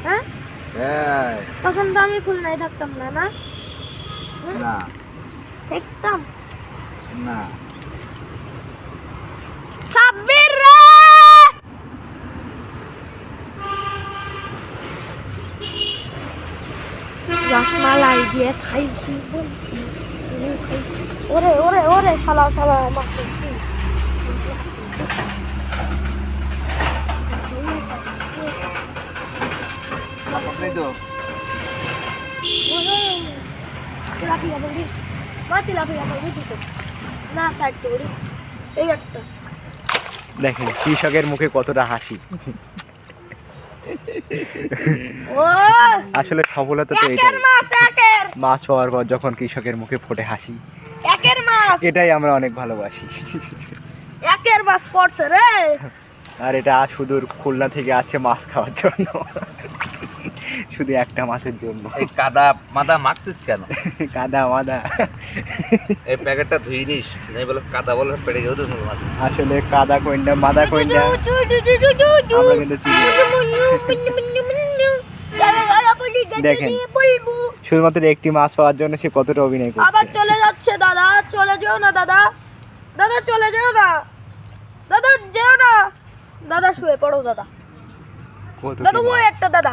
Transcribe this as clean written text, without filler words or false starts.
হ্যাঁ তখন তো আমি খুলনায় থাকতাম না, না না থাকতাম না। সাব্বির রে রসমালাই দিয়ে খাইছি ওরে ওরে ওরে শালা শালা আমাকে এই তো তিলাপিয়া বলি মা তিলাপিয়া বলি দিতে না সাইড করি এই একটা দেখেন কৃষকের মুখে কতটা হাসি। ও আসলে সফলতা তো একের এটাই, মাছ একের মাছ পাওয়ার পর যখন কৃষকের মুখে ফোটে হাসি, একের মাছ এটাই আমরা অনেক ভালোবাসি। একের মাছ পড়ছে রে আর এটা সুদূর খুলনা থেকে আসছে মাছ খাওয়ার জন্য, শুধু একটা মাছের জন্য। এই কাদা মাদা মাখতিস কেন? কাদা মাদা এই প্যাকেটটা ধুই নিস, নাই বলে কাদা বলে পেটে গেও তো মাছ। আসলে কাদা কইন্ডা মাদা কইন্ডা আমরা কিন্তু চিনি না। দেখেন শুধুমাত্র একটি মাছ পাওয়ার জন্য সে কতটা অভিনয় আবার করছে। চলে যাচ্ছে দাদা, চলে যেও না দাদা, দাদা চলে যেও না, দাদা যেও না, দাদা শুয়ে পড়ো দাদা, কতটা দাদা ওই মাছ। একটা দাদা